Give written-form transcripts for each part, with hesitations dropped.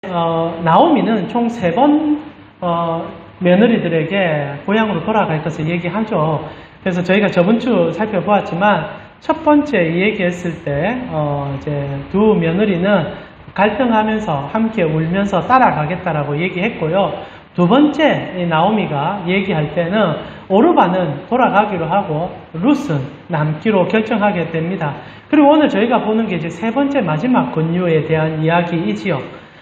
나오미는 총 3번 며느리들에게 고향으로 돌아갈 것을 얘기하죠. 그래서 저희가 저번 주 살펴보았지만 첫 번째 얘기했을 때 이제 두 며느리는 갈등하면서 함께 울면서 따라가겠다라고 얘기했고요. 두 번째 이 나오미가 얘기할 때는 오르바는 돌아가기로 하고 룻은 남기로 결정하게 됩니다. 그리고 오늘 저희가 보는 게 이제 세 번째 마지막 권유에 대한 이야기이지요.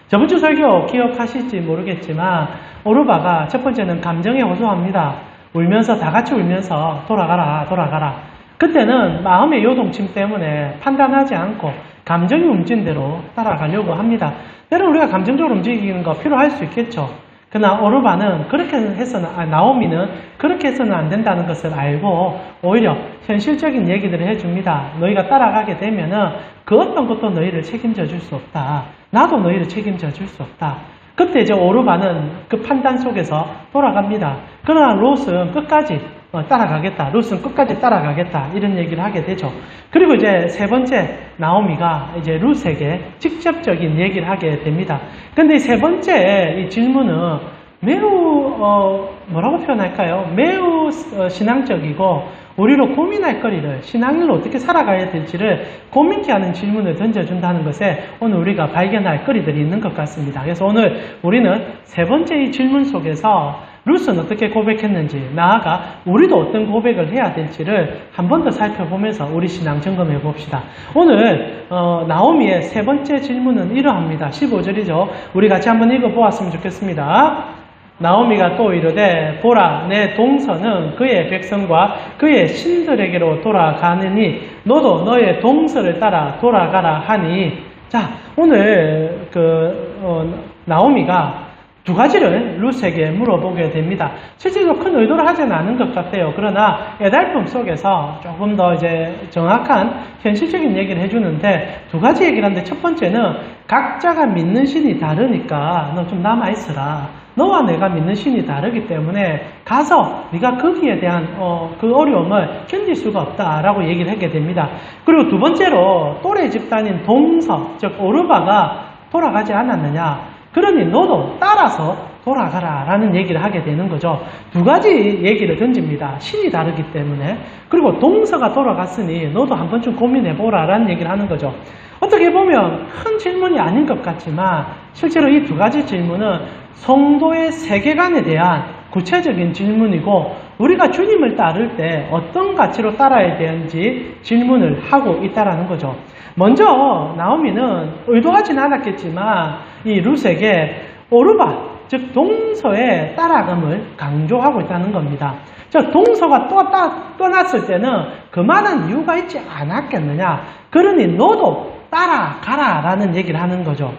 저번 주 설교 기억하실지 모르겠지만 오르바가 첫 번째는 감정에 호소합니다. 울면서 다 같이 울면서 돌아가라. 그때는 마음의 요동침 때문에 판단하지 않고 감정이 움직인 대로 따라가려고 합니다. 때론 우리가 감정적으로 움직이는 거 필요할 수 있겠죠. 그러나 오르바는 나오미는 그렇게 해서는 안 된다는 것을 알고 오히려 현실적인 얘기들을 해줍니다. 너희가 따라가게 되면은 그 어떤 것도 너희를 책임져 줄 수 없다. 나도 너희를 책임져 줄 수 없다. 그때 이제 오르바는 그 판단 속에서 돌아갑니다. 그러나 롯은 끝까지 따라가겠다. 롯은 끝까지 따라가겠다. 이런 얘기를 하게 되죠. 그리고 이제 세 번째 나오미가 이제 롯에게 직접적인 얘기를 하게 됩니다. 근데 이 세 번째 이 질문은 매우 뭐라고 표현할까요? 매우 신앙적이고 우리로 고민할 거리를 신앙인으로 어떻게 살아가야 될지를 고민케 하는 질문을 던져준다는 것에 오늘 우리가 발견할 거리들이 있는 것 같습니다. 그래서 오늘 우리는 세 번째 이 질문 속에서 룻은 어떻게 고백했는지, 나아가 우리도 어떤 고백을 해야 될지를 한 번 더 살펴보면서 우리 신앙 점검해 봅시다. 오늘 나오미의 세 번째 질문은 이러합니다. 15절이죠. 우리 같이 한번 읽어보았으면 좋겠습니다. 나오미가 또 이르되 보라 내 동서는 그의 백성과 그의 신들에게로 돌아가느니 너도 너의 동서를 따라 돌아가라 하니. 자, 오늘 나오미가 두 가지를 룻에게 물어보게 됩니다. 실제로 큰 의도를 하지는 않은 것 같아요. 그러나 애달픔 속에서 조금 더 이제 정확한 현실적인 얘기를 해주는데 두 가지 얘기를 하는데, 첫 번째는 각자가 믿는 신이 다르니까 너 좀 남아있으라. 너와 내가 믿는 신이 다르기 때문에 가서 네가 거기에 대한 그 어려움을 견딜 수가 없다라고 얘기를 하게 됩니다. 그리고 두 번째로 또래 집단인 동서, 즉 오르바가 돌아가지 않았느냐. 그러니 너도 따라서 돌아가라 라는 얘기를 하게 되는 거죠. 두 가지 얘기를 던집니다. 신이 다르기 때문에. 그리고 동서가 돌아갔으니 너도 한 번쯤 고민해보라 라는 얘기를 하는 거죠. 어떻게 보면 큰 질문이 아닌 것 같지만 실제로 이 두 가지 질문은 성도의 세계관에 대한 구체적인 질문이고, 우리가 주님을 따를 때 어떤 가치로 따라야 되는지 질문을 하고 있다는 거죠. 먼저 나오미는 의도하진 않았겠지만 이 룻에게 오르바, 즉 동서의 따라감을 강조하고 있다는 겁니다. 즉 동서가 떠났을 때는 그만한 이유가 있지 않았겠느냐. 그러니 너도 따라가라 라는 얘기를 하는 거죠.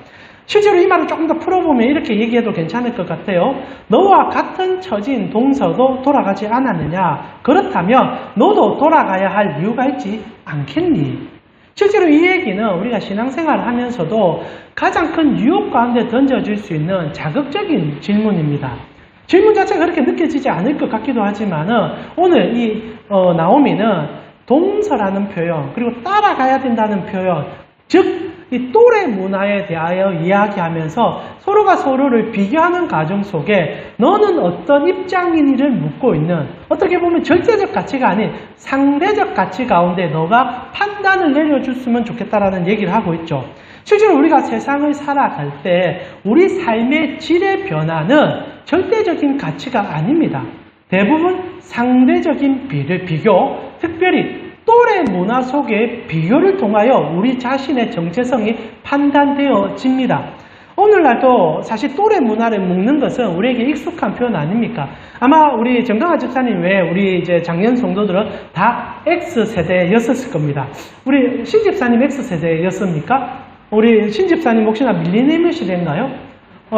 실제로 이 말을 조금 더 풀어보면 이렇게 얘기해도 괜찮을 것 같아요. 너와 같은 처지인 동서도 돌아가지 않았느냐. 그렇다면 너도 돌아가야 할 이유가 있지 않겠니? 실제로 이 얘기는 우리가 신앙생활을 하면서도 가장 큰 유혹 가운데 던져질 수 있는 자극적인 질문입니다. 질문 자체가 그렇게 느껴지지 않을 것 같기도 하지만은 오늘 이 나오미는 동서라는 표현, 그리고 따라가야 된다는 표현, 즉 이 또래 문화에 대하여 이야기하면서 서로가 서로를 비교하는 과정 속에 너는 어떤 입장인지를 묻고 있는, 어떻게 보면 절대적 가치가 아닌 상대적 가치 가운데 너가 판단을 내려줬으면 좋겠다라는 얘기를 하고 있죠. 실제로 우리가 세상을 살아갈 때 우리 삶의 질의 변화는 절대적인 가치가 아닙니다. 대부분 상대적인 비교, 특별히 또래 문화 속의 비교를 통하여 우리 자신의 정체성이 판단되어집니다. 오늘날도 사실 또래 문화를 묶는 것은 우리에게 익숙한 표현 아닙니까? 아마 우리 정강아 집사님 외에 우리 이제 작년 성도들은 다 X세대였을 겁니다. 우리 신집사님 X세대였습니까? 우리 신집사님 혹시나 밀레니엄 시대인가요?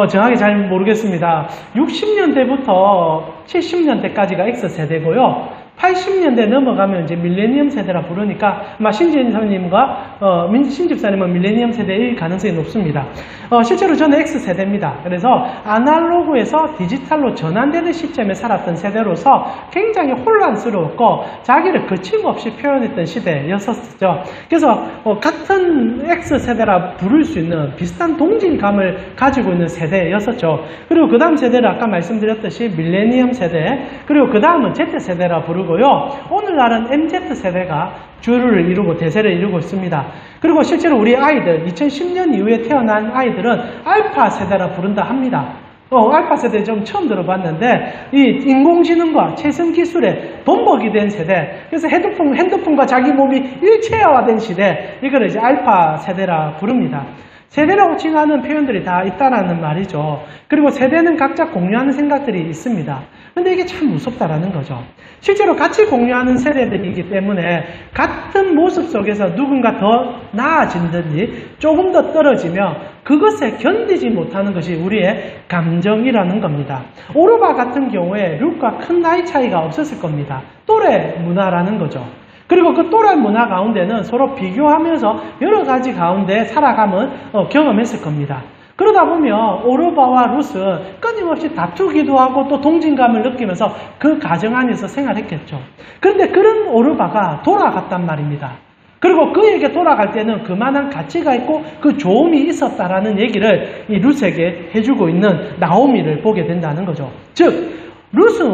정확히 잘 모르겠습니다. 60년대부터 70년대까지가 X세대고요. 80년대 넘어가면 이제 밀레니엄 세대라 부르니까 아마 신집사님과 신집사님은 밀레니엄 세대일 가능성이 높습니다. 실제로 저는 X세대입니다. 그래서 아날로그에서 디지털로 전환되는 시점에 살았던 세대로서 굉장히 혼란스러웠고 자기를 거침없이 표현했던 시대였었죠. 그래서 같은 X세대라 부를 수 있는 비슷한 동질감을 가지고 있는 세대였었죠. 그리고 그 다음 세대를 아까 말씀드렸듯이 밀레니엄 세대, 그리고 그 다음은 Z세대라 부르고요. 오늘날은 MZ세대가 주를 이루고 대세를 이루고 있습니다. 그리고 실제로 우리 아이들, 2010년 이후에 태어난 아이들은 알파 세대라 부른다 합니다. 알파 세대 좀 처음 들어봤는데, 이 인공지능과 최신 기술에 범벅이 된 세대, 그래서 핸드폰과 자기 몸이 일체화된 시대, 이걸 이제 알파 세대라 부릅니다. 세대라고 칭하는 표현들이 다 있다라는 말이죠. 그리고 세대는 각자 공유하는 생각들이 있습니다. 근데 이게 참 무섭다라는 거죠. 실제로 같이 공유하는 세대들이기 때문에 같은 모습 속에서 누군가 더 나아진다든지 조금 더 떨어지며 그것에 견디지 못하는 것이 우리의 감정이라는 겁니다. 오르바 같은 경우에 룩과 큰 나이 차이가 없었을 겁니다. 또래 문화라는 거죠. 그리고 그 또래 문화 가운데는 서로 비교하면서 여러 가지 가운데 살아감을 경험했을 겁니다. 그러다 보면 오르바와 룻은 끊임없이 다투기도 하고 또 동진감을 느끼면서 그 가정 안에서 생활했겠죠. 그런데 그런 오르바가 돌아갔단 말입니다. 그리고 그에게 돌아갈 때는 그만한 가치가 있고 그 좋음이 있었다라는 얘기를 이 룻에게 해주고 있는 나오미를 보게 된다는 거죠. 즉 룻은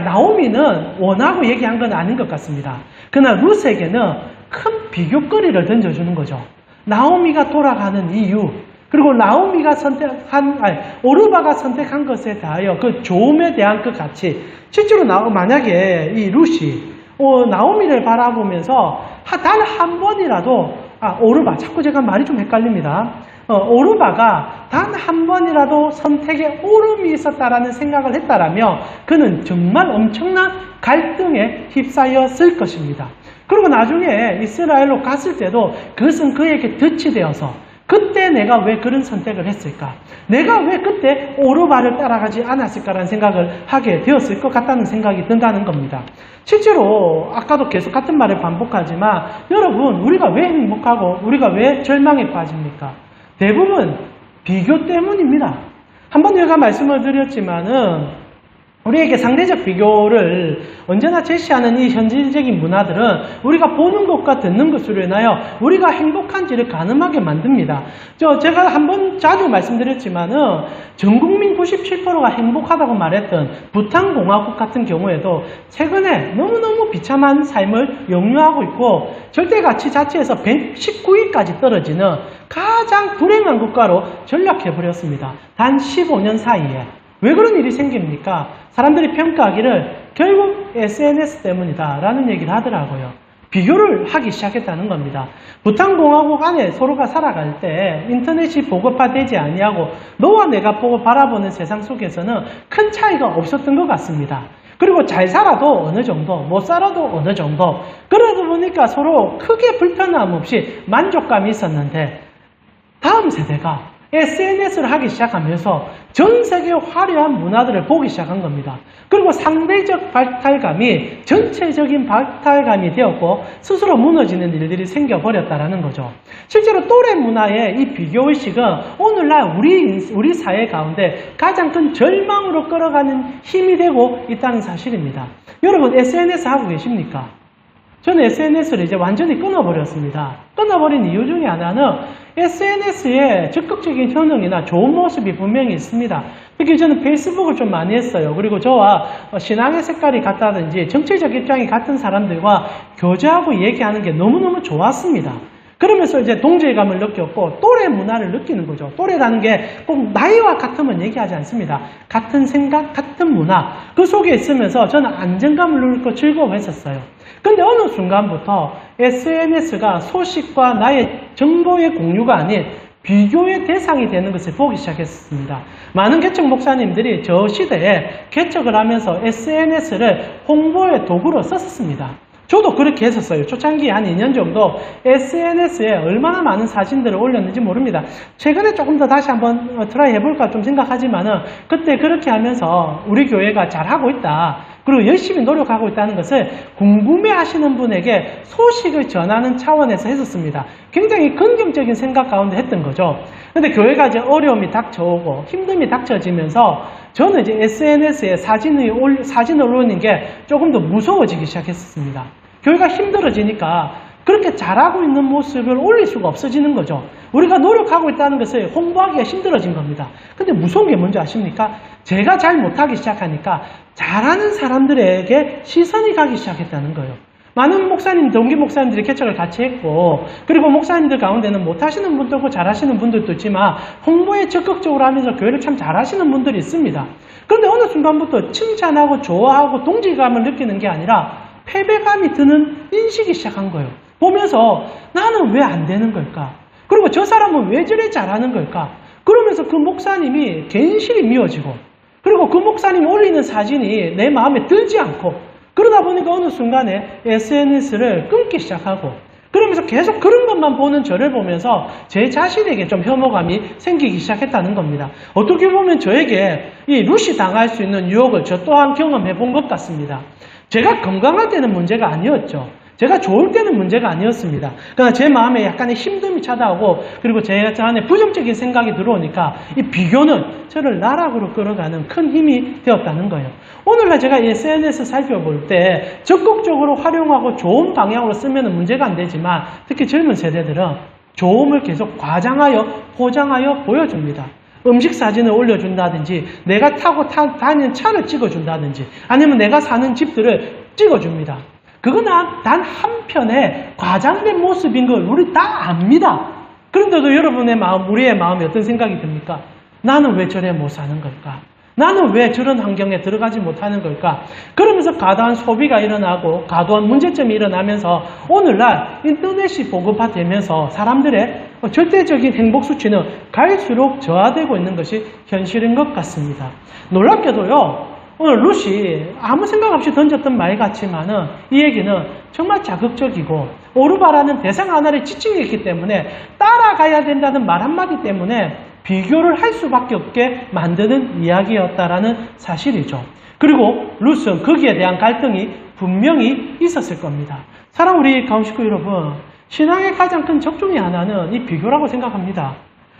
나오미는 원하고 얘기한 건 아닌 것 같습니다. 그러나 룻에게는 큰 비교거리를 던져주는 거죠. 나오미가 돌아가는 이유, 그리고 나오미가 오르바가 선택한 것에 대하여 그 좋음에 대한 그 가치. 실제로 만약에 이 룻이 나오미를 바라보면서 단 한 번이라도 오르바, 자꾸 제가 말이 좀 헷갈립니다. 오르바가 단 한 번이라도 선택에 오름이 있었다라는 생각을 했다라면 그는 정말 엄청난 갈등에 휩싸였을 것입니다. 그리고 나중에 이스라엘로 갔을 때도 그것은 그에게 덫이 되어서 그때 내가 왜 그런 선택을 했을까? 내가 왜 그때 오르바를 따라가지 않았을까라는 생각을 하게 되었을 것 같다는 생각이 든다는 겁니다. 실제로 아까도 계속 같은 말을 반복하지만 여러분, 우리가 왜 행복하고 우리가 왜 절망에 빠집니까? 대부분 비교 때문입니다. 한번 제가 말씀을 드렸지만은 우리에게 상대적 비교를 언제나 제시하는 이 현실적인 문화들은 우리가 보는 것과 듣는 것으로 인하여 우리가 행복한지를 가늠하게 만듭니다. 제가 한번 자주 말씀드렸지만은 전 국민 97%가 행복하다고 말했던 부탄공화국 같은 경우에도 최근에 너무너무 비참한 삶을 영유하고 있고 절대가치 자체에서 119위까지 떨어지는 가장 불행한 국가로 전락해버렸습니다. 단 15년 사이에. 왜 그런 일이 생깁니까? 사람들이 평가하기를 결국 SNS 때문이다 라는 얘기를 하더라고요. 비교를 하기 시작했다는 겁니다. 부탄공화국 안에 서로가 살아갈 때 인터넷이 보급화되지 아니하고 너와 내가 보고 바라보는 세상 속에서는 큰 차이가 없었던 것 같습니다. 그리고 잘 살아도 어느 정도, 못 살아도 어느 정도, 그러다 보니까 서로 크게 불편함 없이 만족감이 있었는데 다음 세대가 SNS를 하기 시작하면서 전 세계 화려한 문화들을 보기 시작한 겁니다. 그리고 상대적 박탈감이 전체적인 박탈감이 되었고 스스로 무너지는 일들이 생겨버렸다는 거죠. 실제로 또래 문화의 이 비교의식은 오늘날 우리 사회 가운데 가장 큰 절망으로 끌어가는 힘이 되고 있다는 사실입니다. 여러분 SNS 하고 계십니까? 저는 SNS를 이제 완전히 끊어버렸습니다. 끊어버린 이유 중에 하나는 SNS에 적극적인 효능이나 좋은 모습이 분명히 있습니다. 특히 저는 페이스북을 좀 많이 했어요. 그리고 저와 신앙의 색깔이 같다든지 정치적 입장이 같은 사람들과 교제하고 얘기하는 게 너무너무 좋았습니다. 그러면서 이제 동질감을 느꼈고 또래 문화를 느끼는 거죠. 또래라는 게 꼭 나이와 같으면 얘기하지 않습니다. 같은 생각, 같은 문화, 그 속에 있으면서 저는 안정감을 느끼고 즐거워했었어요. 근데 어느 순간부터 SNS가 소식과 나의 정보의 공유가 아닌 비교의 대상이 되는 것을 보기 시작했습니다. 많은 개척 목사님들이 저 시대에 개척을 하면서 SNS를 홍보의 도구로 썼습니다. 저도 그렇게 했었어요. 초창기에 한 2년 정도 SNS에 얼마나 많은 사진들을 올렸는지 모릅니다. 최근에 조금 더 다시 한번 트라이 해볼까 좀 생각하지만은 그때 그렇게 하면서 우리 교회가 잘하고 있다. 그리고 열심히 노력하고 있다는 것을 궁금해하시는 분에게 소식을 전하는 차원에서 했었습니다. 굉장히 긍정적인 생각 가운데 했던 거죠. 근데 교회가 이제 어려움이 닥쳐오고 힘듦이 닥쳐지면서 저는 이제 SNS에 사진을 올리는 게 조금 더 무서워지기 시작했습니다. 교회가 힘들어지니까 그렇게 잘하고 있는 모습을 올릴 수가 없어지는 거죠. 우리가 노력하고 있다는 것을 홍보하기가 힘들어진 겁니다. 근데 무서운 게 뭔지 아십니까? 제가 잘 못하기 시작하니까 잘하는 사람들에게 시선이 가기 시작했다는 거예요. 많은 목사님, 동기 목사님들이 개척을 같이 했고, 그리고 목사님들 가운데는 못하시는 분도 있고 잘하시는 분들도 있지만 홍보에 적극적으로 하면서 교회를 참 잘하시는 분들이 있습니다. 그런데 어느 순간부터 칭찬하고 좋아하고 동질감을 느끼는 게 아니라 패배감이 드는 인식이 시작한 거예요. 보면서 나는 왜 안 되는 걸까? 그리고 저 사람은 왜 저래 잘하는 걸까? 그러면서 그 목사님이 괜시리 미워지고, 그리고 그 목사님이 올리는 사진이 내 마음에 들지 않고, 그러다 보니까 어느 순간에 SNS를 끊기 시작하고, 그러면서 계속 그런 것만 보는 저를 보면서 제 자신에게 좀 혐오감이 생기기 시작했다는 겁니다. 어떻게 보면 저에게 이 루시 당할 수 있는 유혹을 저 또한 경험해 본 것 같습니다. 제가 건강할 때는 문제가 아니었죠. 제가 좋을 때는 문제가 아니었습니다. 그러나 제 마음에 약간의 힘듦이 찾아오고, 그리고 제 안에 부정적인 생각이 들어오니까 이 비교는 저를 나락으로 끌어가는 큰 힘이 되었다는 거예요. 오늘날 제가 SNS 살펴볼 때 적극적으로 활용하고 좋은 방향으로 쓰면 문제가 안 되지만, 특히 젊은 세대들은 좋음을 계속 과장하여 포장하여 보여줍니다. 음식 사진을 올려준다든지, 내가 타고 다니는 차를 찍어준다든지, 아니면 내가 사는 집들을 찍어줍니다. 그건 단 한편의 과장된 모습인 걸 우리 다 압니다. 그런데도 여러분의 마음, 우리의 마음에 어떤 생각이 듭니까? 나는 왜 저래 못 사는 걸까? 나는 왜 저런 환경에 들어가지 못하는 걸까? 그러면서 과도한 소비가 일어나고 과도한 문제점이 일어나면서 오늘날 인터넷이 보급화되면서 사람들의 절대적인 행복 수치는 갈수록 저하되고 있는 것이 현실인 것 같습니다. 놀랍게도요, 오늘 루시 아무 생각 없이 던졌던 말 같지만은 이 얘기는 정말 자극적이고 오르바라는 대상 하나를 지칭이 있기 때문에 따라가야 된다는 말 한마디 때문에 비교를 할 수밖에 없게 만드는 이야기였다라는 사실이죠. 그리고 룻은 거기에 대한 갈등이 분명히 있었을 겁니다. 사랑 우리 가운식구 여러분, 신앙의 가장 큰 적중의 하나는 이 비교라고 생각합니다.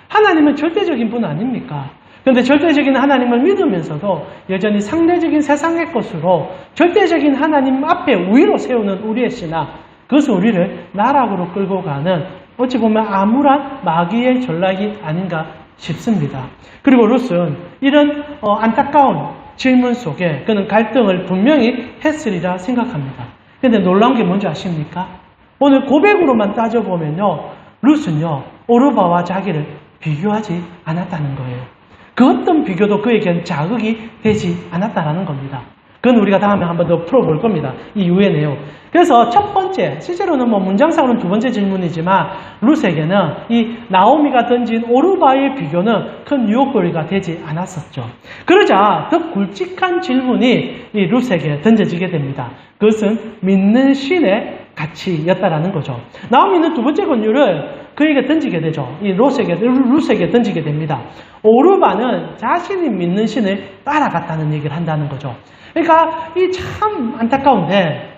하나님은 절대적인 분 아닙니까? 그런데 절대적인 하나님을 믿으면서도 여전히 상대적인 세상의 것으로 절대적인 하나님 앞에 우위로 세우는 우리의 신앙, 그것은 우리를 나락으로 끌고 가는 어찌 보면 암울한 마귀의 전략이 아닌가 싶습니다. 그리고 룻은 이런 안타까운 질문 속에 그는 갈등을 분명히 했으리라 생각합니다. 그런데 놀라운 게 뭔지 아십니까? 오늘 고백으로만 따져보면요, 룻은요 오르바와 자기를 비교하지 않았다는 거예요. 그 어떤 비교도 그에게는 자극이 되지 않았다는 겁니다. 그건 우리가 다음에 한 번 더 풀어볼 겁니다. 이 이후의 내용. 그래서 첫 번째, 실제로는 문장상으로는 두 번째 질문이지만 룻에게는 이 나오미가 던진 오르바의 비교는 큰 유혹거리가 되지 않았었죠. 그러자 더 굵직한 질문이 이 룻에게 던져지게 됩니다. 그것은 믿는 신의 가치였다라는 거죠. 나오미는 두 번째 권유를 그에게 던지게 되죠. 이 룻에게 던지게 됩니다. 오르바는 자신이 믿는 신을 따라갔다는 얘기를 한다는 거죠. 그러니까 이 참 안타까운데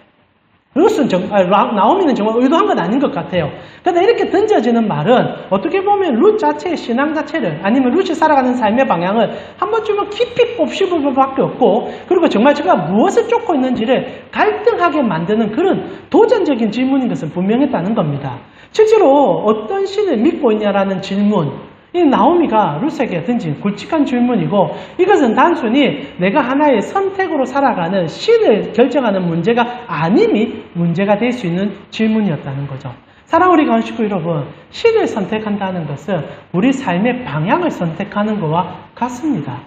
나오미는 정말 의도한 건 아닌 것 같아요. 그런데 이렇게 던져지는 말은 어떻게 보면 룻 자체의 신앙 자체를, 아니면 룻이 살아가는 삶의 방향을 한 번쯤은 깊이 곱씹을 수밖에 없고, 그리고 정말 제가 무엇을 쫓고 있는지를 갈등하게 만드는 그런 도전적인 질문인 것은 분명했다는 겁니다. 실제로 어떤 신을 믿고 있냐라는 질문, 이 나오미가 룻에게 던진 굵직한 질문이고, 이것은 단순히 내가 하나의 선택으로 살아가는 신을 결정하는 문제가 아님이 문제가 될 수 있는 질문이었다는 거죠. 사랑 우리 가운식구 여러분, 신을 선택한다는 것은 우리 삶의 방향을 선택하는 것과 같습니다.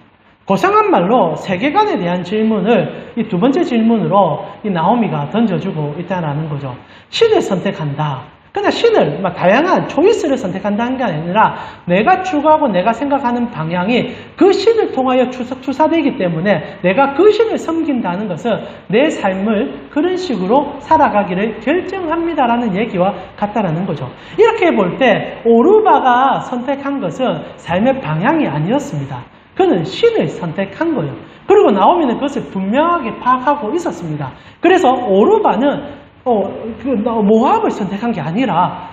고상한 말로 세계관에 대한 질문을 이 두 번째 질문으로 이 나오미가 던져주고 있다는 거죠. 신을 선택한다. 그냥 신을 다양한 초이스를 선택한다는 게 아니라 내가 추구하고 내가 생각하는 방향이 그 신을 통하여 투사되기 때문에 내가 그 신을 섬긴다는 것은 내 삶을 그런 식으로 살아가기를 결정합니다라는 얘기와 같다라는 거죠. 이렇게 볼 때 오르바가 선택한 것은 삶의 방향이 아니었습니다. 그는 신을 선택한 거예요. 그리고 나오미는 그것을 분명하게 파악하고 있었습니다. 그래서 오르바는 모압을 선택한 게 아니라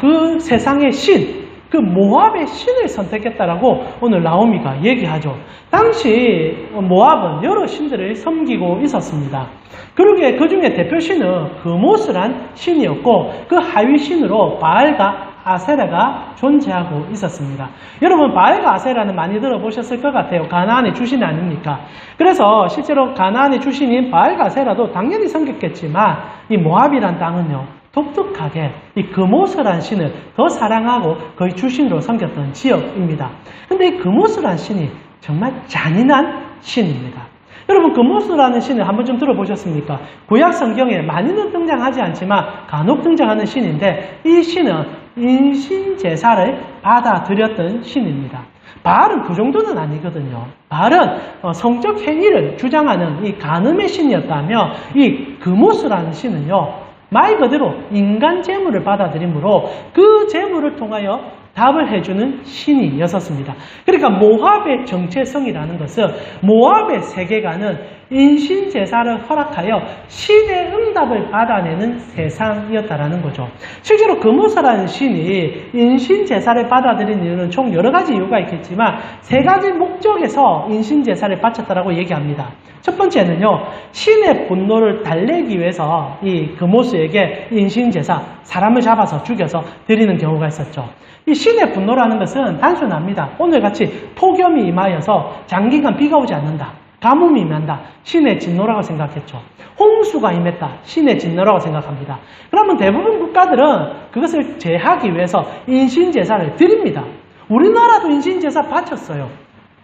그 세상의 신, 그 모압의 신을 선택했다라고 오늘 나오미가 얘기하죠. 당시 모압은 여러 신들을 섬기고 있었습니다. 그러기에 그 중에 대표 신은 그모스란 신이었고 그 하위 신으로 바알과 아세라가 존재하고 있었습니다. 여러분 바알과 아세라는 많이 들어보셨을 것 같아요. 가나안의 주신 아닙니까? 그래서 실제로 가나안의 주신인 바알과 아세라도 당연히 섬겼겠지만 이 모압이란 땅은요 독특하게 이 그모스란 신을 더 사랑하고 거의 주신으로 섬겼던 지역입니다. 근데 이 그모스란 신이 정말 잔인한 신입니다. 여러분 그모스라는 신을 한번 좀 들어보셨습니까? 구약 성경에 많이는 등장하지 않지만 간혹 등장하는 신인데 이 신은 인신 제사를 받아들였던 신입니다. 바알은 그 정도는 아니거든요. 바알은 성적 행위를 주장하는 이 간음의 신이었다며 이 그모스라는 신은요 말 그대로 인간 재물을 받아들이므로 그 재물을 통하여 답을 해주는 신이었습니다. 그러니까 모압의 정체성이라는 것은 모압의 세계관은 인신제사를 허락하여 신의 응답을 받아내는 세상이었다라는 거죠. 실제로 그모스라는 신이 인신제사를 받아들인 이유는 총 여러 가지 이유가 있겠지만 세 가지 목적에서 인신제사를 바쳤다라고 얘기합니다. 첫 번째는요, 신의 분노를 달래기 위해서 이 그모스에게 인신제사, 사람을 잡아서 죽여서 드리는 경우가 있었죠. 이 신의 분노라는 것은 단순합니다. 오늘같이 폭염이 임하여서 장기간 비가 오지 않는다. 가뭄이 임한다. 신의 진노라고 생각했죠. 홍수가 임했다. 신의 진노라고 생각합니다. 그러면 대부분 국가들은 그것을 제하기 위해서 인신제사를 드립니다. 우리나라도 인신제사 바쳤어요.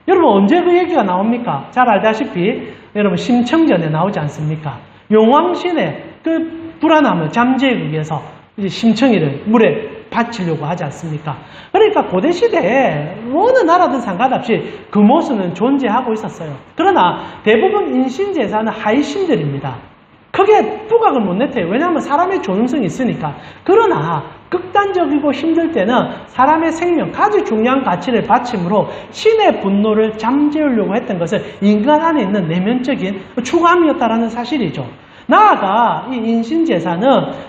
여러분 언제 그 얘기가 나옵니까? 잘 알다시피 여러분 심청전에 나오지 않습니까? 용왕신의 그 불안함을 잠재우기 위해서 이제 심청이를 물에 바치려고 하지 않습니까? 그러니까 고대시대에 어느 나라든 상관없이 그모스는 존재하고 있었어요. 그러나 대부분 인신제사는 하이신들입니다. 크게 부각을 못 냈대요. 왜냐하면 사람의 존엄성이 있으니까. 그러나 극단적이고 힘들 때는 사람의 생명, 가장 중요한 가치를 바침으로 신의 분노를 잠재우려고 했던 것은 인간 안에 있는 내면적인 추감이었다라는 사실이죠. 나아가 이 인신제사는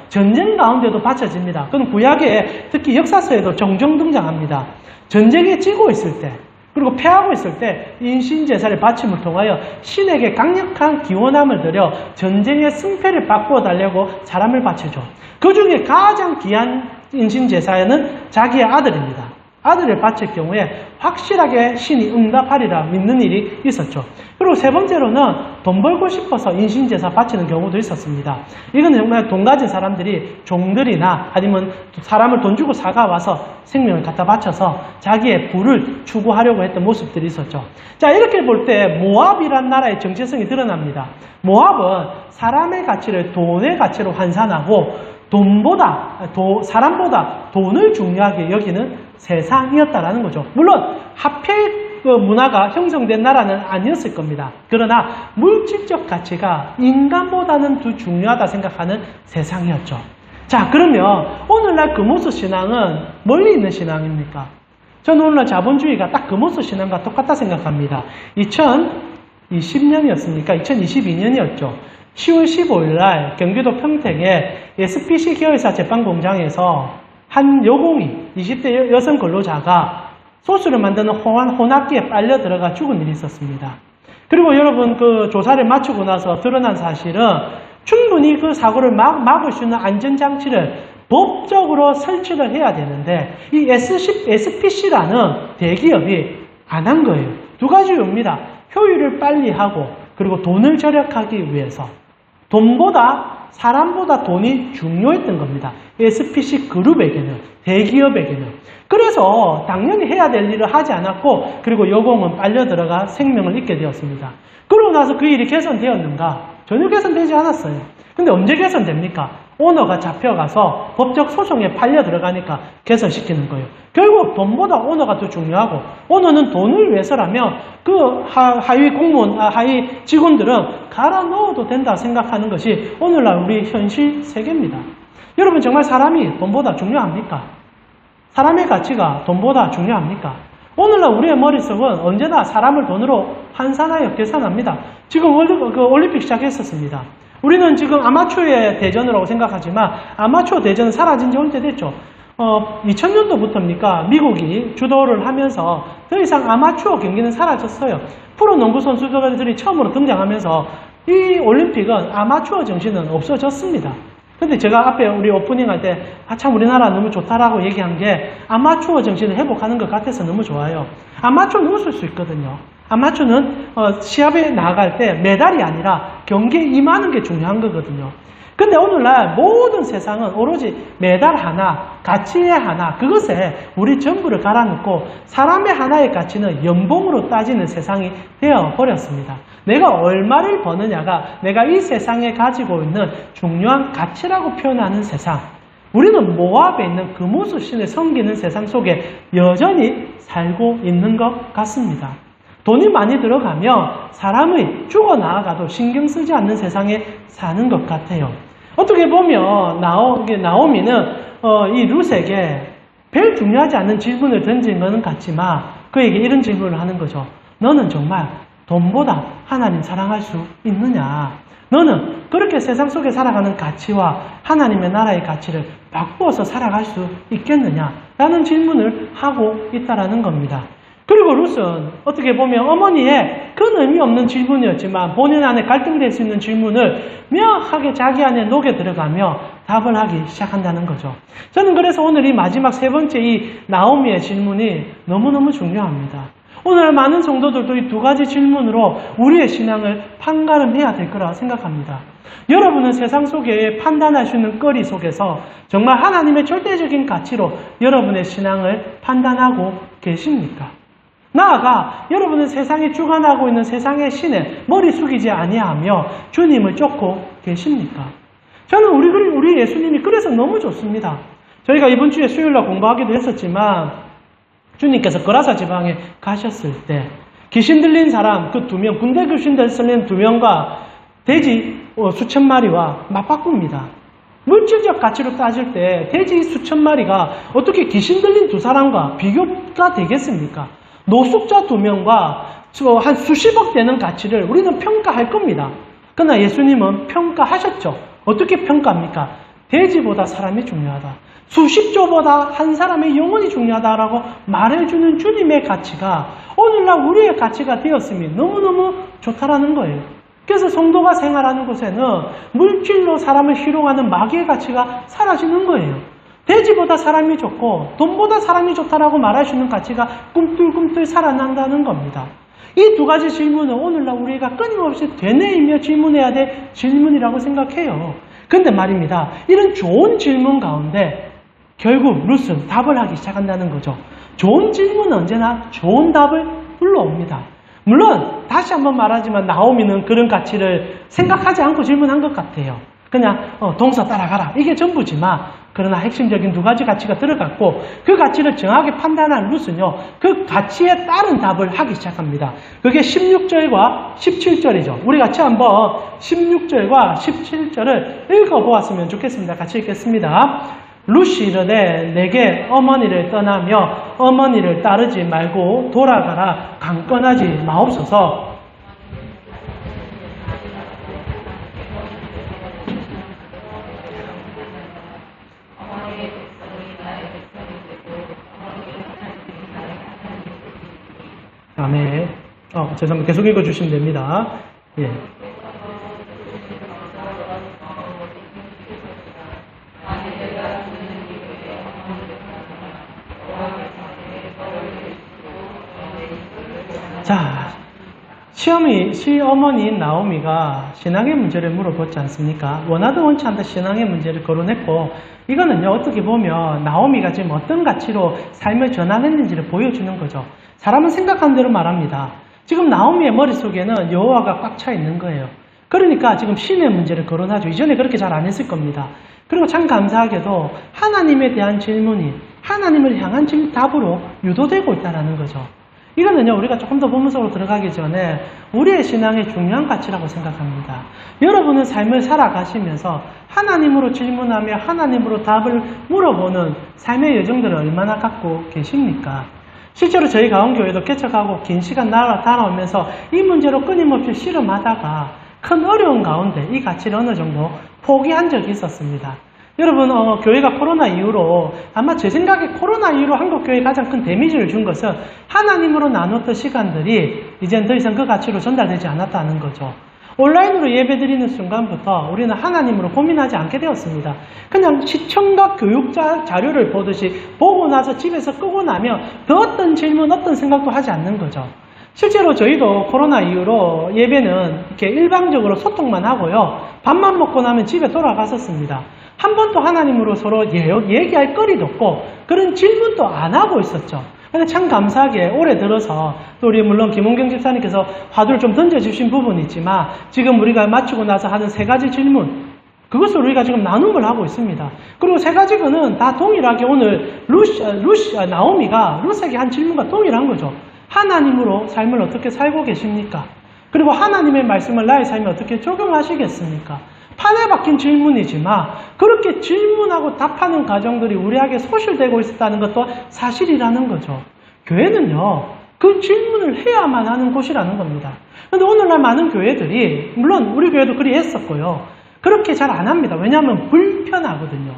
전쟁 가운데도 바쳐집니다. 그건 구약에 특히 역사서에도 종종 등장합니다. 전쟁에 지고 있을 때 그리고 패하고 있을 때 인신제사를 바침을 통하여 신에게 강력한 기원함을 드려 전쟁의 승패를 바꾸어 달라고 사람을 바치죠. 그 중에 가장 귀한 인신제사는 자기의 아들입니다. 아들을 바칠 경우에 확실하게 신이 응답하리라 믿는 일이 있었죠. 그리고 세 번째로는 돈 벌고 싶어서 인신제사 바치는 경우도 있었습니다. 이건 정말 돈 가진 사람들이 종들이나 아니면 사람을 돈 주고 사가와서 생명을 갖다 바쳐서 자기의 부를 추구하려고 했던 모습들이 있었죠. 자, 이렇게 볼 때 모압이란 나라의 정체성이 드러납니다. 모압은 사람의 가치를 돈의 가치로 환산하고 사람보다 돈을 중요하게 여기는 세상이었다라는 거죠. 물론 하필 그 문화가 형성된 나라는 아니었을 겁니다. 그러나 물질적 가치가 인간보다는 더 중요하다 생각하는 세상이었죠. 자, 그러면 오늘날 그모스 신앙은 멀리 있는 신앙입니까? 저는 오늘날 자본주의가 딱 그모스 신앙과 똑같다 생각합니다. 2020년이었으니까 2022년이었죠. 10월 15일 날 경기도 평택의 SPC 계열사 제빵공장에서 한 여공이 20대 여성 근로자가 소스를 만드는 혼합기에 빨려 들어가 죽은 일이 있었습니다. 그리고 여러분 그 조사를 마치고 나서 드러난 사실은 충분히 그 사고를 막을 수 있는 안전장치를 법적으로 설치를 해야 되는데 이 SPC라는 대기업이 안 한 거예요. 두 가지 이유입니다. 효율을 빨리 하고 그리고 돈을 절약하기 위해서 사람보다 돈이 중요했던 겁니다. SPC 그룹에게는, 대기업에게는. 그래서 당연히 해야 될 일을 하지 않았고 그리고 여공은 빨려 들어가 생명을 잃게 되었습니다. 그러고 나서 그 일이 개선되었는가? 전혀 개선되지 않았어요. 근데 언제 개선됩니까? 오너가 잡혀가서 법적 소송에 팔려 들어가니까 개선시키는 거예요. 결국 돈보다 오너가 더 중요하고 오너는 돈을 위해서라면 그 하위 공무원, 하위 직원들은 갈아 넣어도 된다 생각하는 것이 오늘날 우리 현실 세계입니다. 여러분 정말 사람이 돈보다 중요합니까? 사람의 가치가 돈보다 중요합니까? 오늘날 우리의 머릿속은 언제나 사람을 돈으로 환산하여 계산합니다. 지금 올림픽 시작했었습니다. 우리는 지금 아마추어의 대전이라고 생각하지만 아마추어 대전은 사라진 지 오래됐죠. 2000년도부터입니까? 미국이 주도를 하면서 더 이상 아마추어 경기는 사라졌어요. 프로 농구 선수들이 처음으로 등장하면서 이 올림픽은 아마추어 정신은 없어졌습니다. 근데 제가 앞에 우리 오프닝 할 때 참 우리나라 너무 좋다라고 얘기한 게 아마추어 정신을 회복하는 것 같아서 너무 좋아요. 아마추어는 웃을 수 있거든요. 아마추어는 시합에 나갈 때 메달이 아니라 경기에 임하는 게 중요한 거거든요. 근데 오늘날 모든 세상은 오로지 메달 하나, 가치의 하나, 그것에 우리 전부를 갈아놓고 사람의 하나의 가치는 연봉으로 따지는 세상이 되어버렸습니다. 내가 얼마를 버느냐가 내가 이 세상에 가지고 있는 중요한 가치라고 표현하는 세상. 우리는 모압에 있는 금오수신을 섬기는 세상 속에 여전히 살고 있는 것 같습니다. 돈이 많이 들어가면 사람의 죽어나가도 신경 쓰지 않는 세상에 사는 것 같아요. 어떻게 보면 나오미는 이 룻에게 별 중요하지 않은 질문을 던진 것은 같지만 그에게 이런 질문을 하는 거죠. 너는 정말 돈보다 하나님 사랑할 수 있느냐? 너는 그렇게 세상 속에 살아가는 가치와 하나님의 나라의 가치를 바꾸어서 살아갈 수 있겠느냐? 라는 질문을 하고 있다는 겁니다. 그리고 룻은 어떻게 보면 어머니의 큰 의미 없는 질문이었지만 본인 안에 갈등될 수 있는 질문을 명확하게 자기 안에 녹여 들어가며 답을 하기 시작한다는 거죠. 저는 그래서 오늘 이 마지막 세 번째 이 나오미의 질문이 너무너무 중요합니다. 오늘 많은 성도들도 이 두 가지 질문으로 우리의 신앙을 판가름해야 될 거라 생각합니다. 여러분은 세상 속에 판단할 수 있는 거리 속에서 정말 하나님의 절대적인 가치로 여러분의 신앙을 판단하고 계십니까? 나아가 여러분은 세상에 주관하고 있는 세상의 신에 머리 숙이지 아니하며 주님을 쫓고 계십니까? 저는 우리 예수님이 그래서 너무 좋습니다. 저희가 이번 주에 수요일날 공부하기도 했었지만 주님께서 거라사 지방에 가셨을 때 귀신 들린 사람 그 2명, 군대 귀신 들린 2명과 돼지 수천 마리와 맞바꿉니다. 물질적 가치로 따질 때 돼지 수천 마리가 어떻게 귀신 들린 2사람과 비교가 되겠습니까? 노숙자 2명과 한 수십억 되는 가치를 우리는 평가할 겁니다. 그러나 예수님은 평가하셨죠. 어떻게 평가합니까? 돼지보다 사람이 중요하다. 수십조보다 한 사람의 영혼이 중요하다라고 말해주는 주님의 가치가 오늘날 우리의 가치가 되었음이 너무너무 좋다라는 거예요. 그래서 성도가 생활하는 곳에는 물질로 사람을 희롱하는 마귀의 가치가 사라지는 거예요. 돼지보다 사람이 좋고 돈보다 사람이 좋다라고 말할 수 있는 가치가 꿈틀꿈틀 살아난다는 겁니다. 이 두 가지 질문은 오늘날 우리가 끊임없이 되뇌이며 질문해야 될 질문이라고 생각해요. 근데 말입니다. 이런 좋은 질문 가운데 결국 룻은 답을 하기 시작한다는 거죠. 좋은 질문은 언제나 좋은 답을 불러옵니다. 물론 다시 한번 말하지만 나오미는 그런 가치를 생각하지 않고 질문한 것 같아요. 그냥 동서 따라가라 이게 전부지만 그러나 핵심적인 두 가지 가치가 들어갔고 그 가치를 정확히 판단한 룻은요. 그 가치에 따른 답을 하기 시작합니다. 그게 16절과 17절이죠. 우리 같이 한번 16절과 17절을 읽어보았으면 좋겠습니다. 같이 읽겠습니다. 룻이 이르되 내게 어머니를 떠나며 어머니를 따르지 말고 돌아가라 강권하지 마옵소서. 아멘. 죄송합니다. 계속 읽어주시면 됩니다. 예. 자, 시어머니인 나오미가 신앙의 문제를 물어보지 않습니까? 원하든 원치 않든 신앙의 문제를 거론했고, 이거는요, 어떻게 보면 나오미가 지금 어떤 가치로 삶을 전환했는지를 보여주는 거죠. 사람은 생각한 대로 말합니다. 지금 나오미의 머릿속에는 여호와가 꽉 차 있는 거예요. 그러니까 지금 신의 문제를 거론하죠. 이전에 그렇게 잘 안 했을 겁니다. 그리고 참 감사하게도 하나님에 대한 질문이 하나님을 향한 답으로 유도되고 있다는 거죠. 이거는요, 우리가 조금 더 본문적으로 들어가기 전에 우리의 신앙의 중요한 가치라고 생각합니다. 여러분은 삶을 살아가시면서 하나님으로 질문하며 하나님으로 답을 물어보는 삶의 여정들을 얼마나 갖고 계십니까? 실제로 저희 가온교회도 개척하고 긴 시간 다녀오면서 이 문제로 끊임없이 씨름하다가 큰 어려운 가운데 이 가치를 어느 정도 포기한 적이 있었습니다. 여러분, 교회가 코로나 이후로, 아마 제 생각에 코로나 이후로 한국 교회에 가장 큰 데미지를 준 것은 하나님으로 나눴던 시간들이 이젠 더 이상 그 가치로 전달되지 않았다는 거죠. 온라인으로 예배드리는 순간부터 우리는 하나님으로 고민하지 않게 되었습니다. 그냥 시청각 교육 자료를 보듯이 보고 나서 집에서 끄고 나면 더 어떤 질문, 어떤 생각도 하지 않는 거죠. 실제로 저희도 코로나 이후로 예배는 이렇게 일방적으로 소통만 하고요. 밥만 먹고 나면 집에 돌아갔었습니다. 한 번도 하나님으로 서로 얘기할 거리도 없고 그런 질문도 안 하고 있었죠. 근데 참 감사하게 올해 들어서 또 우리 물론 김홍경 집사님께서 화두를 좀 던져주신 부분이 있지만 지금 우리가 마치고 나서 하는 3가지 질문, 그것을 우리가 지금 나눔을 하고 있습니다. 그리고 3가지는 다 동일하게 오늘 나오미가 룻에게 한 질문과 동일한 거죠. 하나님으로 삶을 어떻게 살고 계십니까? 그리고 하나님의 말씀을 나의 삶에 어떻게 적용하시겠습니까? 판에 박힌 질문이지만 그렇게 질문하고 답하는 과정들이 우리에게 소실되고 있었다는 것도 사실이라는 거죠. 교회는요, 그 질문을 해야만 하는 곳이라는 겁니다. 그런데 오늘날 많은 교회들이, 물론 우리 교회도 그리 했었고요, 그렇게 잘 안 합니다. 왜냐하면 불편하거든요.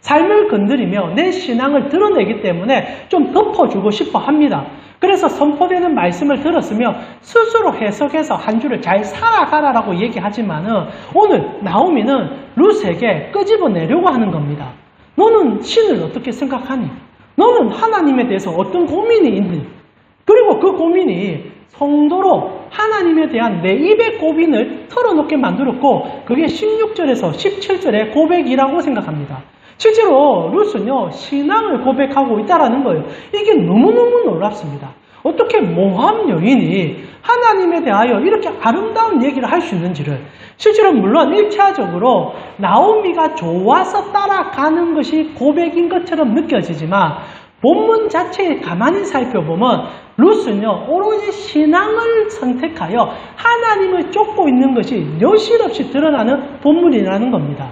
삶을 건드리며 내 신앙을 드러내기 때문에 좀 덮어주고 싶어 합니다. 그래서 선포되는 말씀을 들었으며 스스로 해석해서 한 주를 잘 살아가라라고 얘기하지만은 오늘 나오미는 룻에게 끄집어내려고 하는 겁니다. 너는 신을 어떻게 생각하니? 너는 하나님에 대해서 어떤 고민이 있니? 그리고 그 고민이 성도로 하나님에 대한 내 입의 고민을 털어놓게 만들었고 그게 16절에서 17절의 고백이라고 생각합니다. 실제로 룻은요, 신앙을 고백하고 있다는 거예요. 이게 너무너무 놀랍습니다. 어떻게 모함 여인이 하나님에 대하여 이렇게 아름다운 얘기를 할 수 있는지를, 실제로 물론 1차적으로 나오미가 좋아서 따라가는 것이 고백인 것처럼 느껴지지만 본문 자체에 가만히 살펴보면 룻은요, 오로지 신앙을 선택하여 하나님을 쫓고 있는 것이 여실없이 드러나는 본문이라는 겁니다.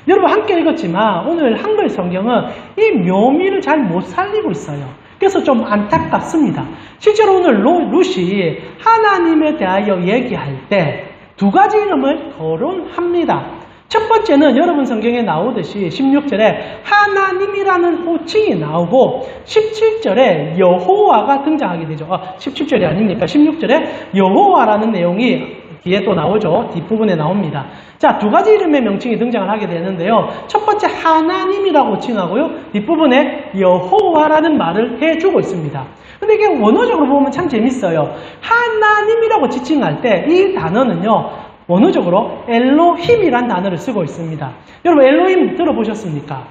여러분 함께 읽었지만 오늘 한글 성경은 이 묘미를 잘 못 살리고 있어요. 그래서 좀 안타깝습니다. 실제로 오늘 룻이 하나님에 대하여 얘기할 때 2가지 이름을 거론합니다. 첫 번째는 여러분 성경에 나오듯이 16절에 하나님이라는 호칭이 나오고 17절에 여호와가 등장하게 되죠. 17절이 아닙니까? 16절에 여호와라는 내용이 뒤에 또 나오죠. 뒷부분에 나옵니다. 자, 2가지 이름의 명칭이 등장을 하게 되는데요. 첫 번째 하나님이라고 칭하고요. 뒷부분에 여호와라는 말을 해주고 있습니다. 근데 이게 원어적으로 보면 참 재밌어요. 하나님이라고 지칭할 때 이 단어는요, 원어적으로 엘로힘이란 단어를 쓰고 있습니다. 여러분 엘로힘 들어보셨습니까?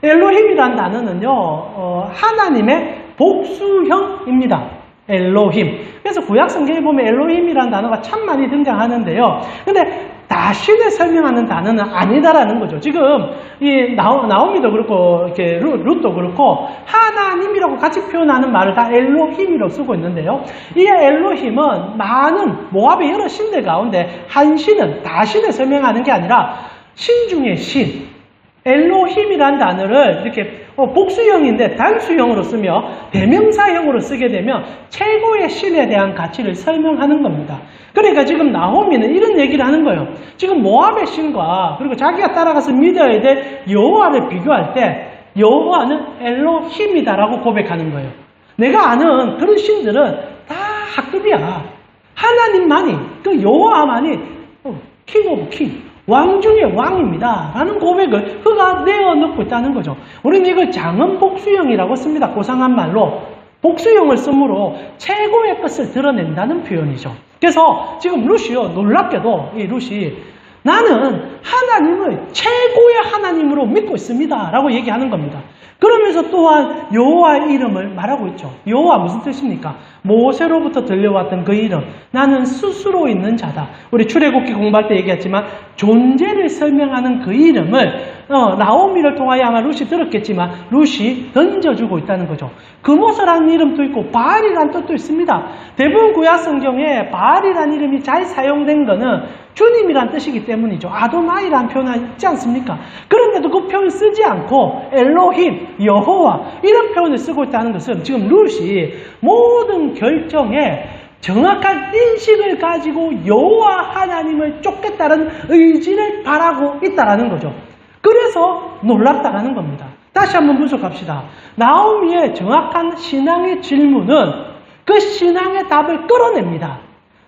엘로힘이란 단어는요, 하나님의 복수형입니다. 엘로힘. 그래서 구약 성경에 보면 엘로힘이라는 단어가 참 많이 등장하는데요. 근데 다신을 설명하는 단어는 아니다라는 거죠. 지금 이 나오미도 그렇고 이렇게 룻도 그렇고 하나님이라고 같이 표현하는 말을 다 엘로힘이라고 쓰고 있는데요. 이 엘로힘은 많은 모압의 여러 신들 가운데 한 신은 다신을 설명하는 게 아니라 신 중에 신. 엘로힘이란 단어를 이렇게 복수형인데 단수형으로 쓰며 대명사형으로 쓰게 되면 최고의 신에 대한 가치를 설명하는 겁니다. 그러니까 지금 나오미는 이런 얘기를 하는 거예요. 지금 모압의 신과 그리고 자기가 따라가서 믿어야 될 여호와를 비교할 때 여호와는 엘로힘이다라고 고백하는 거예요. 내가 아는 그런 신들은 다 하급이야. 하나님만이, 그 여호와만이 킹 오브 킹, 왕 중에 왕입니다 라는 고백을 그가 내어놓고 있다는 거죠. 우리는 이걸 장은 복수형이라고 씁니다. 고상한 말로 복수형을 쓰므로 최고의 것을 드러낸다는 표현이죠. 그래서 지금 룻이요, 놀랍게도 이 룻이 나는 하나님을 최고의 하나님으로 믿고 있습니다 라고 얘기하는 겁니다. 그러면서 또한 여호와의 이름을 말하고 있죠. 여호와 무슨 뜻입니까? 모세로부터 들려왔던 그 이름, 나는 스스로 있는 자다. 우리 출애굽기 공부할 때 얘기했지만 존재를 설명하는 그 이름을 나오미를 통하여 아마 룻이 들었겠지만 룻이 던져주고 있다는 거죠. 그모스라는 이름도 있고 바알이라는 뜻도 있습니다. 대부분 구약 성경에 바알이라는 이름이 잘 사용된 거는 주님이란 뜻이기 때문이죠. 아도나이라는 표현이 있지 않습니까? 그런데도 그 표현을 쓰지 않고 엘로힘, 여호와 이런 표현을 쓰고 있다는 것은 지금 룻이 모든 결정에 정확한 인식을 가지고 여호와 하나님을 쫓겠다는 의지를 바라고 있다는 거죠. 그래서 놀랍다라는 겁니다. 다시 한번 분석합시다. 나오미의 정확한 신앙의 질문은 그 신앙의 답을 끌어냅니다.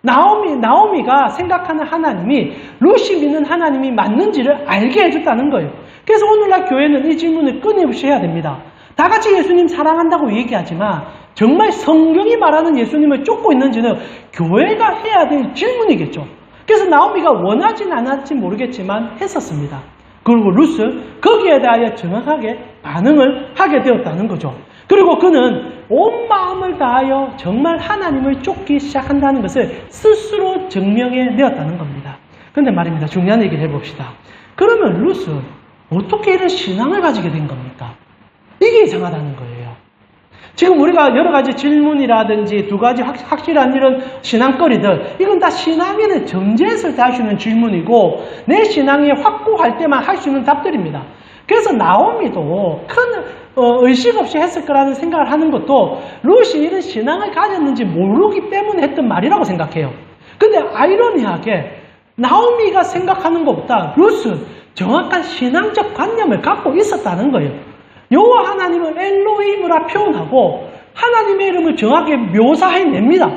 나오미가 생각하는 하나님이 룻이 믿는 하나님이 맞는지를 알게 해줬다는 거예요. 그래서 오늘날 교회는 이 질문을 끊임없이 해야 됩니다. 다 같이 예수님 사랑한다고 얘기하지만 정말 성경이 말하는 예수님을 쫓고 있는지는 교회가 해야 될 질문이겠죠. 그래서 나오미가 원하진 않았지 모르겠지만 했었습니다. 그리고 룻은 거기에 대하여 정확하게 반응을 하게 되었다는 거죠. 그리고 그는 온 마음을 다하여 정말 하나님을 쫓기 시작한다는 것을 스스로 증명해 내었다는 겁니다. 그런데 말입니다. 중요한 얘기를 해봅시다. 그러면 룻은 어떻게 이런 신앙을 가지게 된 겁니까? 이게 이상하다는 거예요. 지금 우리가 여러 가지 질문이라든지 두 가지 확실한 이런 신앙거리들, 이건 다 신앙인의 전제에서 할 수 있는 질문이고 내 신앙이 확고할 때만 할 수 있는 답들입니다. 그래서 나오미도 큰 의식 없이 했을 거라는 생각을 하는 것도 룻이 이런 신앙을 가졌는지 모르기 때문에 했던 말이라고 생각해요. 근데 아이러니하게 나오미가 생각하는 것보다 룻은 정확한 신앙적 관념을 갖고 있었다는 거예요. 여호와 하나님을 엘로힘이라 표현하고 하나님의 이름을 정확하게 묘사해냅니다.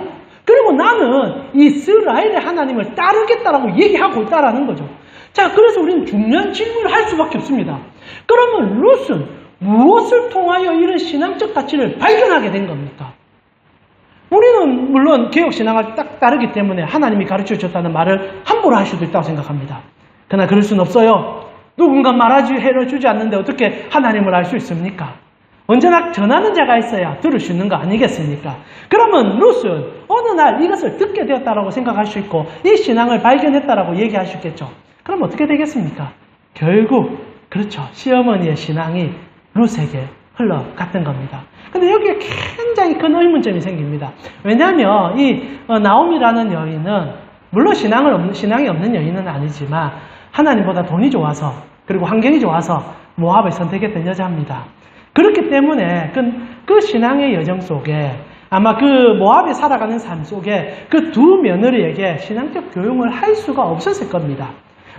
그리고 나는 이스라엘의 하나님을 따르겠다라고 얘기하고 있다라는 거죠. 자, 그래서 우리는 중요한 질문을 할 수밖에 없습니다. 그러면 룻은 무엇을 통하여 이런 신앙적 가치를 발견하게 된 겁니까? 우리는 물론 개혁신앙을 딱 따르기 때문에 하나님이 가르쳐 줬다는 말을 함부로 할 수도 있다고 생각합니다. 그러나 그럴 수는 없어요. 누군가 말해주지 않는데 어떻게 하나님을 알 수 있습니까? 언제나 전하는 자가 있어야 들을 수 있는 거 아니겠습니까? 그러면 룻은 어느 날 이것을 듣게 되었다라고 생각할 수 있고 이 신앙을 발견했다라고 얘기할 수 있겠죠. 그럼 어떻게 되겠습니까? 결국 그렇죠. 시어머니의 신앙이 룻에게 흘러갔던 겁니다. 근데 여기에 굉장히 큰 의문점이 생깁니다. 왜냐하면 이 나오미라는 여인은 물론 신앙이 없는 여인은 아니지만 하나님보다 돈이 좋아서 그리고 환경이 좋아서 모압을 선택했던 여자입니다. 그렇기 때문에 그 신앙의 여정 속에 아마 그 모압에 살아가는 삶 속에 그 두 며느리에게 신앙적 교육을 할 수가 없었을 겁니다.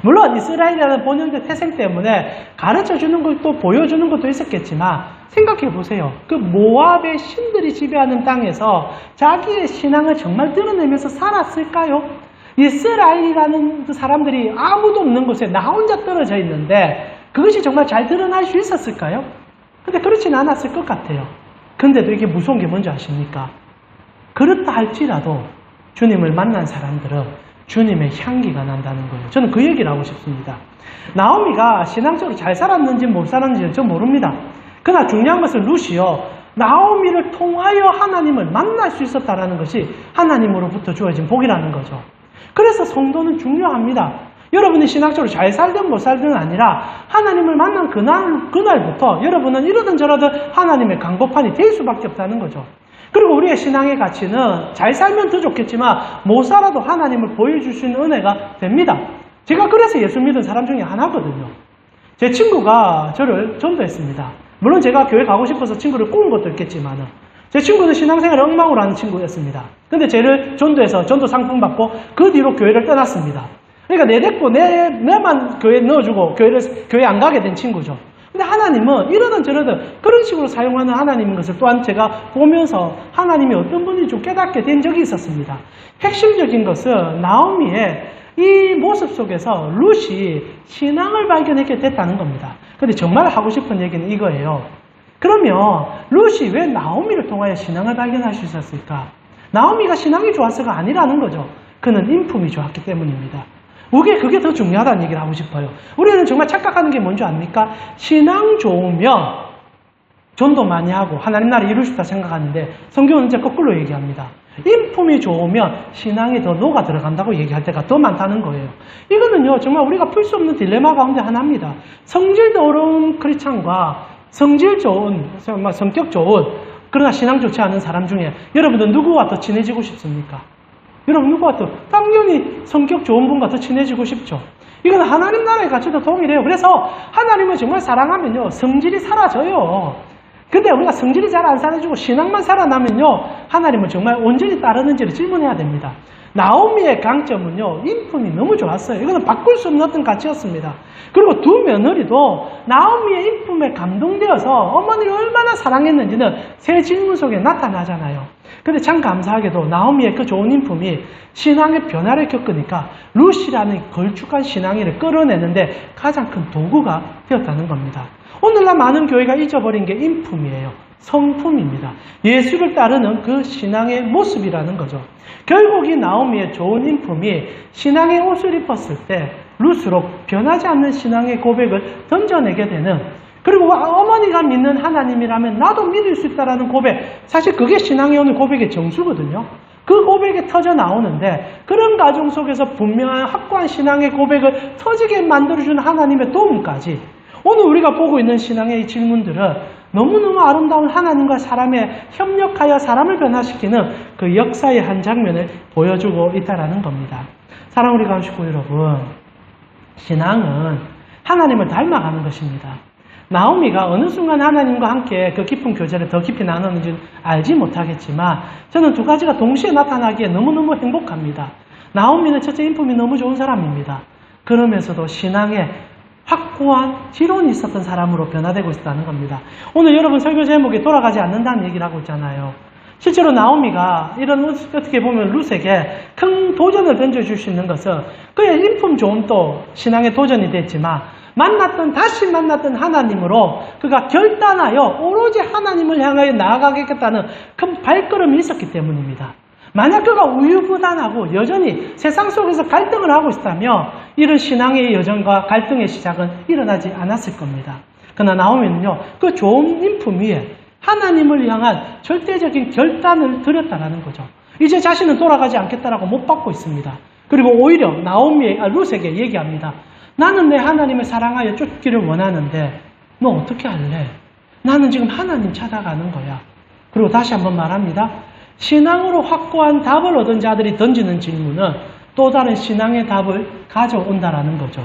물론 이스라엘이라는 본연의 태생 때문에 가르쳐주는 것도 보여주는 것도 있었겠지만 생각해 보세요. 그 모압의 신들이 지배하는 땅에서 자기의 신앙을 정말 드러내면서 살았을까요? 이스라엘이라는 그 사람들이 아무도 없는 곳에 나 혼자 떨어져 있는데 그것이 정말 잘 드러날 수 있었을까요? 근데 그렇지는 않았을 것 같아요. 근데도 이게 무서운 게 뭔지 아십니까? 그렇다 할지라도 주님을 만난 사람들은 주님의 향기가 난다는 거예요. 저는 그 얘기를 하고 싶습니다. 나오미가 신앙적으로 잘 살았는지 못 살았는지 전 모릅니다. 그러나 중요한 것은 룻이요. 나오미를 통하여 하나님을 만날 수 있었다는 것이 하나님으로부터 주어진 복이라는 거죠. 그래서 성도는 중요합니다. 여러분이 신학적으로 잘 살든 못 살든 아니라 하나님을 만난 그날부터 여러분은 이러든 저러든 하나님의 강복판이 될 수밖에 없다는 거죠. 그리고 우리의 신앙의 가치는 잘 살면 더 좋겠지만 못 살아도 하나님을 보여줄 수 있는 은혜가 됩니다. 제가 그래서 예수 믿은 사람 중에 하나거든요. 제 친구가 저를 전도했습니다. 물론 제가 교회 가고 싶어서 친구를 꼬은 것도 있겠지만은 제 친구는 신앙생활을 엉망으로 하는 친구였습니다. 근데 쟤를 전도해서 전도 상품 받고 그 뒤로 교회를 떠났습니다. 그러니까 내만 교회에 넣어주고 교회 안 가게 된 친구죠. 근데 하나님은 이러든 저러든 그런 식으로 사용하는 하나님인 것을 또한 제가 보면서 하나님이 어떤 분인지 좀 깨닫게 된 적이 있었습니다. 핵심적인 것은 나오미의 이 모습 속에서 룻이 신앙을 발견하게 됐다는 겁니다. 근데 정말 하고 싶은 얘기는 이거예요. 그러면 룻이 왜 나오미를 통하여 신앙을 발견할 수 있었을까? 나오미가 신앙이 좋아서가 아니라는 거죠. 그는 인품이 좋았기 때문입니다. 그게 더 중요하다는 얘기를 하고 싶어요. 우리는 정말 착각하는 게 뭔지 압니까? 신앙 좋으면 전도 많이 하고 하나님 나라 이룰 수 있다 생각하는데 성경은 이제 거꾸로 얘기합니다. 인품이 좋으면 신앙이 더 녹아 들어간다고 얘기할 때가 더 많다는 거예요. 이거는요, 정말 우리가 풀 수 없는 딜레마 가운데 하나입니다. 성질 더러운 크리스찬과 성질 좋은, 성격 좋은, 그러나 신앙 좋지 않은 사람 중에 여러분들 누구와 더 친해지고 싶습니까? 여러분 누구와 더? 당연히 성격 좋은 분과 더 친해지고 싶죠. 이건 하나님 나라의 가치도 동일해요. 그래서 하나님을 정말 사랑하면요, 성질이 사라져요. 근데 우리가 성질이 잘 안 사라지고 신앙만 살아나면요, 하나님을 정말 온전히 따르는지를 질문해야 됩니다. 나오미의 강점은요, 인품이 너무 좋았어요. 이거는 바꿀 수 없는 어떤 가치였습니다. 그리고 두 며느리도 나오미의 인품에 감동되어서 어머니를 얼마나 사랑했는지는 세 질문 속에 나타나잖아요. 근데 참 감사하게도 나오미의 그 좋은 인품이 신앙의 변화를 겪으니까 룻이라는 걸쭉한 신앙인을 끌어내는데 가장 큰 도구가 되었다는 겁니다. 오늘날 많은 교회가 잊어버린 게 인품이에요. 성품입니다. 예수를 따르는 그 신앙의 모습이라는 거죠. 결국 이 나오미의 좋은 인품이 신앙의 옷을 입었을 때 룻으로 변하지 않는 신앙의 고백을 던져내게 되는, 그리고 어머니가 믿는 하나님이라면 나도 믿을 수 있다라는 고백, 사실 그게 신앙의 오늘 고백의 정수거든요. 그 고백이 터져 나오는데 그런 가정 속에서 분명한 확고한 신앙의 고백을 터지게 만들어주는 하나님의 도움까지, 오늘 우리가 보고 있는 신앙의 질문들은 너무너무 아름다운 하나님과 사람의 협력하여 사람을 변화시키는 그 역사의 한 장면을 보여주고 있다는 겁니다. 사랑하는 우리 가족 식구 여러분, 신앙은 하나님을 닮아가는 것입니다. 나오미가 어느 순간 하나님과 함께 그 깊은 교제를 더 깊이 나누는지는 알지 못하겠지만 저는 두 가지가 동시에 나타나기에 너무너무 행복합니다. 나오미는 첫째 인품이 너무 좋은 사람입니다. 그러면서도 신앙에 확고한 지론이 있었던 사람으로 변화되고 있다는 겁니다. 오늘 여러분 설교 제목이 돌아가지 않는다는 얘기를 하고 있잖아요. 실제로 나오미가 이런, 어떻게 보면 룻에게 큰 도전을 던져줄 수 있는 것은 그의 인품 좋음도 신앙의 도전이 됐지만 다시 만났던 하나님으로 그가 결단하여 오로지 하나님을 향하여 나아가겠다는 큰 발걸음이 있었기 때문입니다. 만약 그가 우유부단하고 여전히 세상 속에서 갈등을 하고 있다면 이런 신앙의 여정과 갈등의 시작은 일어나지 않았을 겁니다. 그러나 나오미는요, 그 좋은 인품 위에 하나님을 향한 절대적인 결단을 드렸다는 거죠. 이제 자신은 돌아가지 않겠다라고 못 받고 있습니다. 그리고 오히려 룻에게 얘기합니다. 나는 내 하나님을 사랑하여 쫓기를 원하는데 너 어떻게 할래? 나는 지금 하나님 찾아가는 거야. 그리고 다시 한번 말합니다. 신앙으로 확고한 답을 얻은 자들이 던지는 질문은 또 다른 신앙의 답을 가져온다라는 거죠.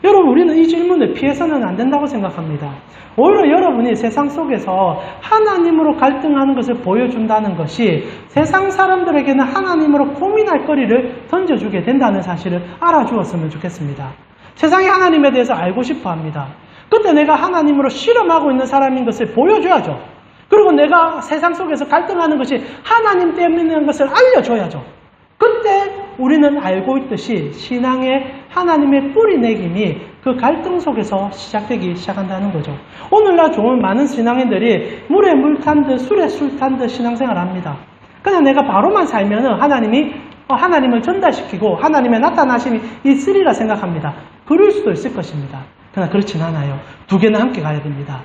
여러분, 우리는 이 질문을 피해서는 안 된다고 생각합니다. 오히려 여러분이 세상 속에서 하나님으로 갈등하는 것을 보여준다는 것이 세상 사람들에게는 하나님으로 고민할 거리를 던져주게 된다는 사실을 알아주었으면 좋겠습니다. 세상이 하나님에 대해서 알고 싶어 합니다. 그때 내가 하나님으로 실험하고 있는 사람인 것을 보여줘야죠. 그리고 내가 세상 속에서 갈등하는 것이 하나님 때문인 것을 알려줘야죠. 그때 우리는 알고 있듯이 신앙의 하나님의 뿌리내김이 그 갈등 속에서 시작되기 시작한다는 거죠. 오늘날 좋은 많은 신앙인들이 물에 물 탄 듯 술에 술 탄 듯 신앙생활을 합니다. 그냥 내가 바로만 살면은 하나님을 전달시키고 하나님의 나타나심이 있으리라 생각합니다. 그럴 수도 있을 것입니다. 그러나 그렇진 않아요. 두 개는 함께 가야 됩니다.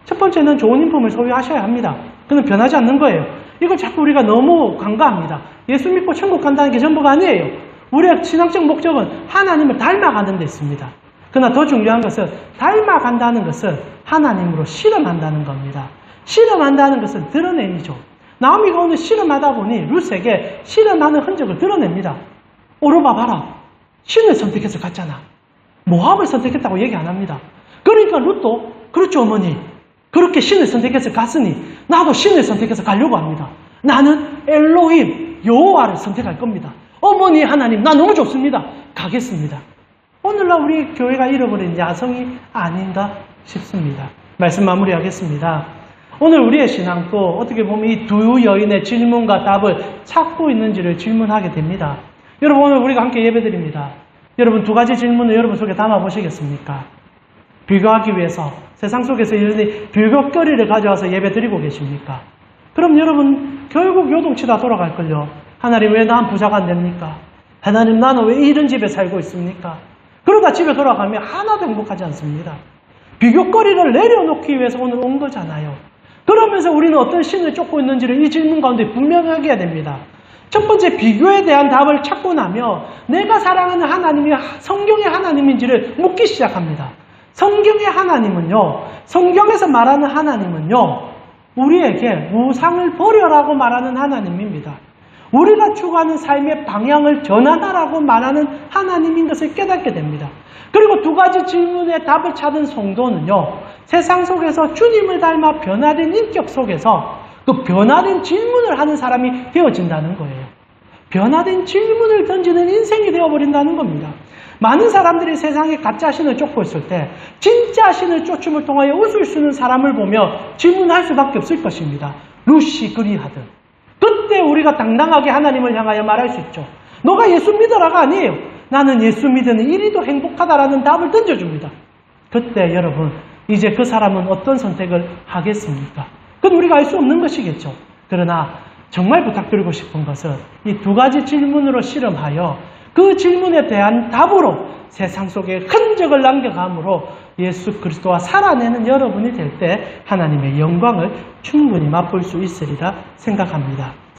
첫 번째는 좋은 인품을 소유하셔야 합니다. 그는 변하지 않는 거예요. 이걸 자꾸 우리가 너무 간과합니다. 예수 믿고 천국 간다는 게 전부가 아니에요. 우리의 신앙적 목적은 하나님을 닮아가는 데 있습니다. 그러나 더 중요한 것은 닮아간다는 것은 하나님으로 실험한다는 겁니다. 실험한다는 것은 드러냄이죠. 나오미가 오늘 실험하다 보니 룻에게 실험하는 흔적을 드러냅니다. 오로바 봐라. 신을 선택해서 갔잖아. 모압을 선택했다고 얘기 안 합니다. 그러니까 룻도 그렇죠 어머니. 그렇게 신을 선택해서 갔으니 나도 신을 선택해서 가려고 합니다. 나는 엘로힘 여호와를 선택할 겁니다. 어머니 하나님 나 너무 좋습니다. 가겠습니다. 오늘날 우리 교회가 잃어버린 야성이 아닌가 싶습니다. 말씀 마무리하겠습니다. 오늘 우리의 신앙도 어떻게 보면 이 두 여인의 질문과 답을 찾고 있는지를 질문하게 됩니다. 여러분 오늘 우리가 함께 예배드립니다. 여러분 두 가지 질문을 여러분 속에 담아보시겠습니까? 비교하기 위해서 세상 속에서 이런 비교거리를 가져와서 예배드리고 계십니까? 그럼 여러분 결국 요동치다 돌아갈걸요. 하나님 왜 난 부자가 안 됩니까? 하나님 나는 왜 이런 집에 살고 있습니까? 그러다 집에 돌아가면 하나도 행복하지 않습니다. 비교거리를 내려놓기 위해서 오늘 온 거잖아요. 그러면서 우리는 어떤 신을 쫓고 있는지를 이 질문 가운데 분명하게 해야 됩니다. 첫 번째 비교에 대한 답을 찾고 나며 내가 사랑하는 하나님이 성경의 하나님인지를 묻기 시작합니다. 성경의 하나님은요, 성경에서 말하는 하나님은요, 우리에게 우상을 버려라고 말하는 하나님입니다. 우리가 추구하는 삶의 방향을 전환하라고 말하는 하나님인 것을 깨닫게 됩니다. 그리고 두 가지 질문에 답을 찾은 성도는요, 세상 속에서 주님을 닮아 변화된 인격 속에서 그 변화된 질문을 하는 사람이 되어진다는 거예요. 변화된 질문을 던지는 인생이 되어버린다는 겁니다. 많은 사람들이 세상에 가짜 신을 쫓고 있을 때 진짜 신을 쫓음을 통하여 웃을 수 있는 사람을 보며 질문할 수밖에 없을 것입니다. 루시 그리하듯. 그때 우리가 당당하게 하나님을 향하여 말할 수 있죠. 너가 예수 믿어라가 아니에요. 나는 예수 믿으니 이리도 행복하다라는 답을 던져줍니다. 그때 여러분, 이제 그 사람은 어떤 선택을 하겠습니까? 그건 우리가 알 수 없는 것이겠죠. 그러나 정말 부탁드리고 싶은 것은 이 두 가지 질문으로 실험하여 그 질문에 대한 답으로 세상 속에 흔적을 남겨감으로 예수 그리스도와 살아내는 여러분이 될 때 하나님의 영광을 충분히 맛볼 수 있으리라 생각합니다.